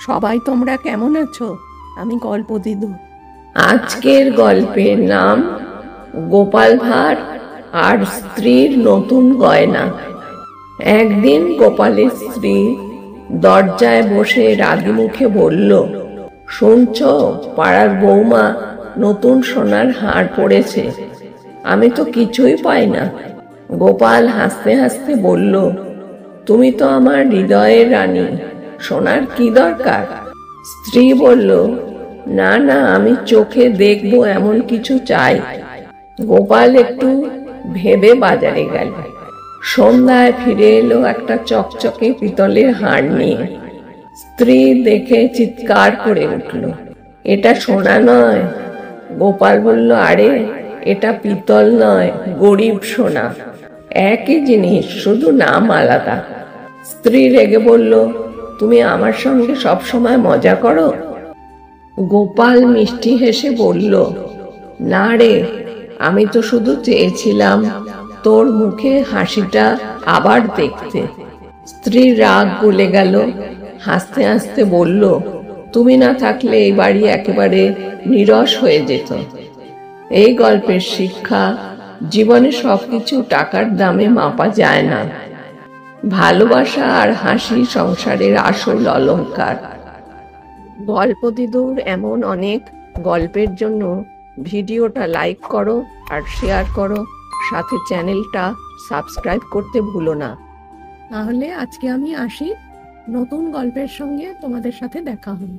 সবাই তোমরা কেমন আছো? আমি গল্প দিদু। আজকের গল্পের নাম গোপাল ভাঁড় আর স্ত্রীর নতুন গয়না। একদিন গোপালের স্ত্রী দরজায় বসে রাগী মুখে বলল, শুনছো, পাড়ার বৌমা নতুন সোনার হার পড়েছে। আমি তো কিছুই পাই না। গোপাল হাসতে হাসতে বলল, তুমি তো আমার হৃদয়ের রানী, সোনার কি দরকার? স্ত্রী বলল, না না, আমি চোখে দেখবো এমন কিছু চাই। গোপাল একটু ভেবে বাজারে গেল। সন্ধ্যায় ফিরে এলো একটা চকচকে পিতলের হাড় নিয়ে। স্ত্রী দেখে চিৎকার করে উঠল, এটা সোনা নয়। গোপাল বলল, আরে এটা পিতল নয়, গরিব সোনা। একই জিনিস, শুধু নাম আলাদা। স্ত্রী রেগে বলল, তুমি আমার সঙ্গে সবসময় মজা করো? গোপাল মিষ্টি হেসে বলল, না রে, আমি তো শুধু চেয়েছিলাম তোর মুখে হাসিটা আবার দেখতে। স্ত্রীর রাগ গলে গেল। হাসতে হাসতে বলল, তুমি না থাকলে এই বাড়ি একেবারে নিরস হয়ে যেত। এই গল্পের শিক্ষা, জীবনে সবকিছু টাকার দামে মাপা যায় না। ভালোবাসা আর হাসি সংসারের আসল অলংকার। গল্প দিদুর এমন অনেক গল্পের জন্য ভিডিওটা লাইক করো আর শেয়ার করো, সাথে চ্যানেলটা সাবস্ক্রাইব করতে ভুলো না। তাহলে আজকে আমি আসি, নতুন গল্পের সঙ্গে তোমাদের সাথে দেখা হবে।